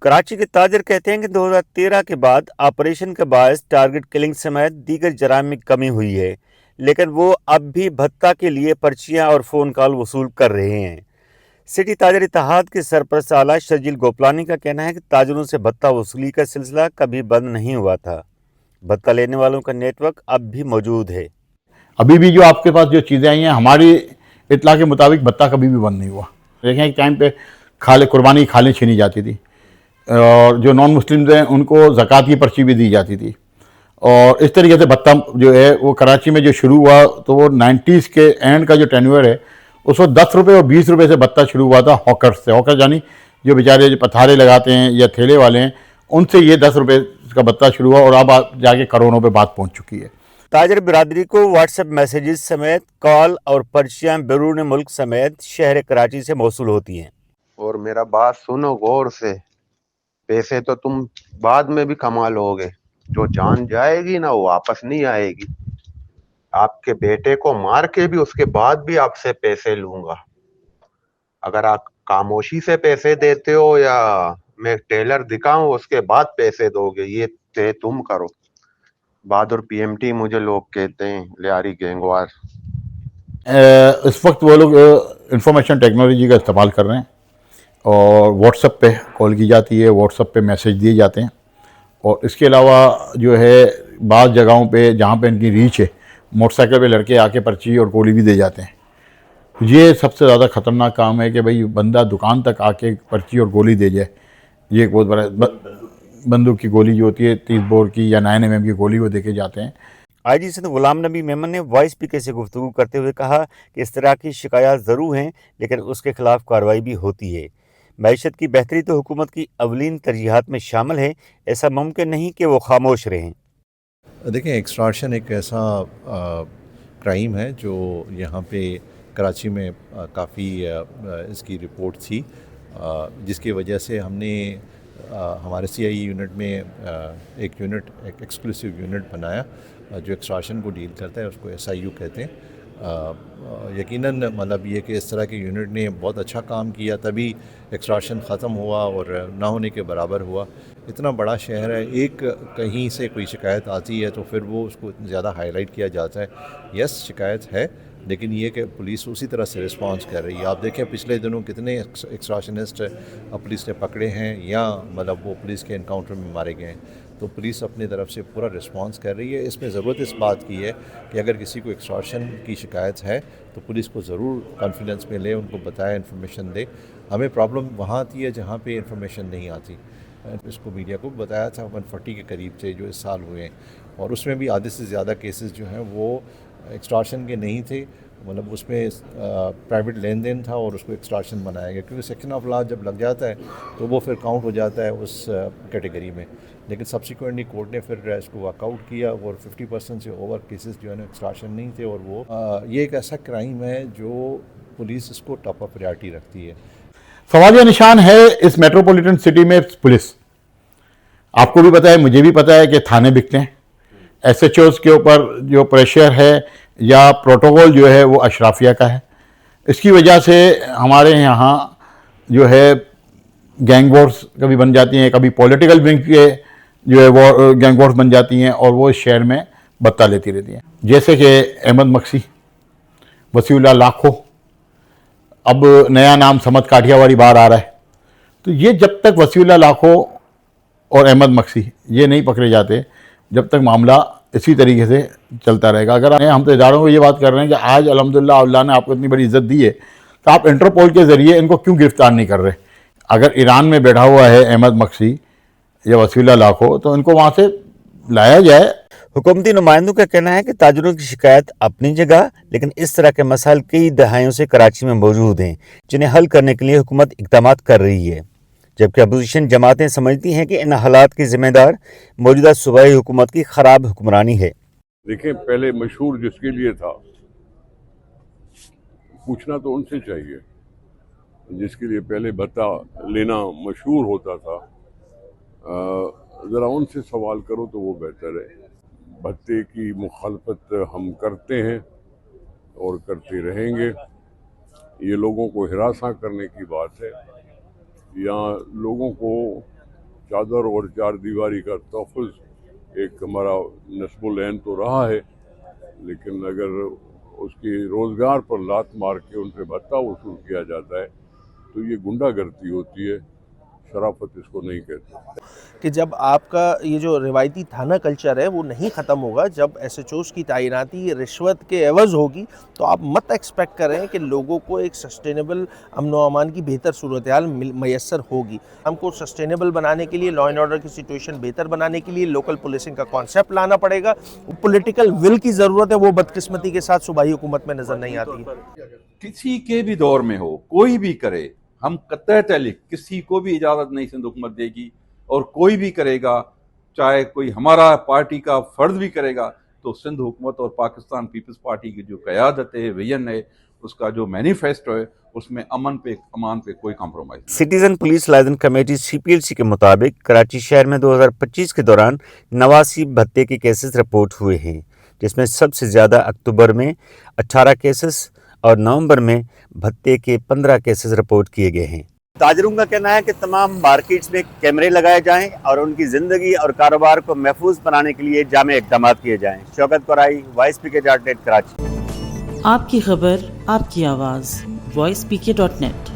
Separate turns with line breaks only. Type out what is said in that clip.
कराची के ताजिर कहते हैं कि 2013 के बाद ऑपरेशन के बायस टारगेट किलिंग समेत दीगर जराइम में कमी हुई है, लेकिन वो अब भी भत्ता के लिए पर्चियां और फ़ोन कॉल वसूल कर रहे हैं। सिटी ताजिर इत्तेहाद के सरपरस्त आला शर्जील गोपलानी का कहना है कि ताजिरों से भत्ता वसूली का सिलसिला कभी बंद नहीं हुआ था। भत्ता लेने वालों का नेटवर्क अब भी मौजूद है।
अभी भी जो आपके पास जो चीज़ें आई हैं, हमारी इतला के मुताबिक भत्ता कभी भी बंद नहीं हुआ। देखें एक टाइम पे कुर्बानी की खालें छीनी जाती थी, और जो नॉन मुस्लिम्स हैं उनको ज़कात की पर्ची भी दी जाती थी, और इस तरीके से भत्ता जो है वो कराची में जो शुरू हुआ तो वो 90s के एंड का जो टेन्योर है उस वक्त 10 रुपये और 20 रुपये से भत्ता शुरू हुआ था हॉकर्स से। हॉकर्स यानी जो बेचारे जो पथारे लगाते हैं या ठेले वाले हैं, उनसे ये 10 रुपये का भत्ता शुरू हुआ और अब जाके करोड़ों पे बात पहुंच चुकी है।
ताजिर बिरादरी को व्हाट्सएप मैसेजेस समेत कॉल और पर्चियां बैरून मुल्क समेत शहर कराची से मौसूल होती हैं।
और मेरा बात सुनो गौर से, पैसे तो तुम बाद में भी कमा लोगे, जो जान जाएगी ना वो वापस नहीं आएगी। आपके बेटे को मार के भी उसके बाद भी आपसे पैसे लूंगा। अगर आप खामोशी से पैसे देते हो या मैं टेलर दिखाऊं उसके बाद पैसे दोगे, ये तय तुम करो। बहादुर पीएमटी मुझे लोग कहते हैं, लियारी गैंगवार।
इस वक्त वो लोग इंफॉर्मेशन टेक्नोलॉजी का इस्तेमाल कर रहे हैं, और व्हाट्सएप पे कॉल की जाती है, व्हाट्सएप पे मैसेज दिए जाते हैं, और इसके अलावा जो है बाज़ जगहों पे जहाँ पे इनकी रीच है मोटरसाइकिल पे लड़के आके पर्ची और गोली भी दे जाते हैं। ये सबसे ज़्यादा ख़तरनाक काम है कि भाई बंदा दुकान तक आके पर्ची और गोली दे जाए। ये एक बहुत बड़ा बंदूक की गोली जो होती है 30 बोर की या 9mm की गोली वो देके जाते हैं।
आईजी सिंध गुलाम नबी मेमन ने वॉइस पीके से गुफ्तगू करते हुए कहा कि इस तरह की शिकायत ज़रूर हैं, लेकिन उसके खिलाफ कार्रवाई भी होती है। मैशत की बेहतरी तो हुकूमत की अवलीन तरजीहात में शामिल है, ऐसा मुमकिन नहीं कि वो खामोश रहें।
देखें, एक्सटॉर्शन एक ऐसा क्राइम है जो यहाँ पे कराची में काफ़ी इसकी रिपोर्ट थी, जिसकी वजह से हमने हमारे सीआई यूनिट में एक एक्सक्लूसिव यूनिट बनाया जो एक्सटॉर्शन को डील करता है, उसको एसआईयू कहते हैं। यकीनन मतलब ये कि इस तरह के यूनिट ने बहुत अच्छा काम किया, तभी एक्सटॉर्शन ख़त्म हुआ और ना होने के बराबर हुआ। इतना बड़ा शहर है, एक कहीं से कोई शिकायत आती है तो फिर वो उसको ज़्यादा हाईलाइट किया जाता है। यस, शिकायत है, लेकिन ये कि पुलिस उसी तरह से रिस्पांस कर रही है। आप देखें पिछले दिनों कितने एक्सटॉर्शनिस्ट पुलिस ने पकड़े हैं या मतलब वो पुलिस के इनकाउंटर में मारे गए हैं। तो पुलिस अपनी तरफ से पूरा रिस्पांस कर रही है। इसमें ज़रूरत इस बात की है कि अगर किसी को एक्सटॉर्शन की शिकायत है तो पुलिस को ज़रूर कॉन्फिडेंस में ले, उनको बताए, इन्फॉर्मेशन दे। हमें प्रॉब्लम वहाँ आती है जहाँ पे इन्फॉर्मेशन नहीं आती। इसको मीडिया को बताया था 140 के करीब थे जो इस साल हुए हैं, और उसमें भी आधे से ज़्यादा केसेस जो हैं वो एक्सटॉर्शन के नहीं थे, मतलब उसमें प्राइवेट लेन देन था और उसको एक्सटॉर्शन बनाया गया, क्योंकि सेक्शन ऑफ लॉ जब लग जाता है तो वो फिर काउंट हो जाता है उस कैटेगरी में। लेकिन सब्सिक्वेंटली कोर्ट ने फिर इसको वर्कआउट किया और 50% से ओवर केसेस जो है ना एक्सटॉर्शन नहीं थे, और वो ये एक ऐसा क्राइम है जो पुलिस इसको टॉप ऑफ प्रायोरिटी रखती है।
सवालिया निशान है इस मेट्रोपॉलिटन सिटी में पुलिस। आपको भी पता है, मुझे भी पता है कि थाने बिकते हैं, एसएचओस के ऊपर जो प्रेशर है या प्रोटोकॉल जो है वो अशराफिया का है। इसकी वजह से हमारे यहाँ जो है गैंग वॉर्स कभी बन जाती हैं, कभी पॉलिटिकल विंग के जो है वो गैंग वॉर्स बन जाती हैं, और वो शहर में बत्ता लेती रहती हैं। जैसे कि अहमद मक्सी, वसीउल्लाह लाखो, अब नया नाम समद काठियावाड़ी बाहर आ रहा है। तो ये जब तक वसीउल्लाह लाखो और अहमद मक्सी ये नहीं पकड़े जाते, जब तक मामला इसी तरीके से चलता रहेगा। अगर हम तो इदारों को ये बात कर रहे हैं कि आज अल्हम्दुलिल्लाह अल्लाह ने आपको इतनी बड़ी इज्जत दी है, तो आप इंटरपोल के ज़रिए इनको क्यों गिरफ्तार नहीं कर रहे? अगर ईरान में बैठा हुआ है अहमद मक्सी या वसीउल्लाह लाखो, तो इनको वहाँ से लाया जाए।
हुकूमती नुमाइंदों का कहना है कि ताजिरों की शिकायत अपनी जगह, लेकिन इस तरह के मसाइल कई दहाइयों से कराची में मौजूद हैं, जिन्हें हल करने के लिए हुकूमत इक़दाम कर रही है। जबकि अपोजिशन जमातें समझती हैं कि इन हालात की जिम्मेदार मौजूदा सूबाई हुकूमत की खराब हुक्मरानी है।
देखें, पहले मशहूर जिसके लिए था, पूछना तो उनसे चाहिए जिसके लिए पहले भत्ता लेना मशहूर होता था। ज़रा उनसे सवाल करो तो वो बेहतर है। भत्ते की मुखालफत हम करते हैं और करते रहेंगे। ये लोगों को हिरासा करने की बात है या लोगों को चादर और चार दीवारी का तहफ़्फ़ुज़ एक हमारा नस्बुल ऐन तो रहा है, लेकिन अगर उसकी रोज़गार पर लात मार के उनसे भत्ता वसूल किया जाता है तो ये गुंडागर्दी होती है, शराफत इसको नहीं कहते।
कि जब आपका ये जो रिवायती थाना कल्चर है वो नहीं ख़त्म होगा, जब एसएचओज़ की तैनाती रिश्वत के एवज़ होगी, तो आप मत एक्सपेक्ट करें कि लोगों को एक सस्टेनेबल अमन व अमान की बेहतर सूरत हाल मैसर होगी। हमको सस्टेनेबल बनाने के लिए, लॉ एंड ऑर्डर की सिचुएशन बेहतर बनाने के लिए लोकल पुलिसिंग का कॉन्सेप्ट लाना पड़ेगा। पॉलिटिकल विल की ज़रूरत है, वो बदकिस्मती के साथ सूबाई हुकूमत में नज़र नहीं आती है।
किसी के भी दौर में हो, कोई भी करे, हम कतई तहलीक किसी को भी इजाज़त नहीं सिंध हुकूमत देगी, और कोई भी करेगा, चाहे कोई हमारा पार्टी का फर्द भी करेगा, तो सिंध हुकूमत और पाकिस्तान पीपल्स पार्टी की जो क़यादत है, विजन है, उसका जो मैनिफेस्टो है, उसमें अमन पे अमान पे कोई कॉम्प्रोमाइज़ नहीं।
Citizen police liaison committee CPLC के मुताबिक कराची शहर में 2025 के दौरान 89 भत्ते के केसेस रिपोर्ट हुए हैं, जिसमें सबसे ज़्यादा अक्टूबर में 18 केसेस और नवंबर में भत्ते के 15 केसेस रिपोर्ट किए गए हैं। ताजरों का कहना है कि तमाम मार्केट्स में कैमरे लगाए जाएं और उनकी ज़िंदगी और कारोबार को महफूज बनाने के लिए जामे इक़दाम किए जाएं। शौकत कुराई, voicepk.net, कराची।
आपकी खबर, आपकी आवाज़, voicepk.net।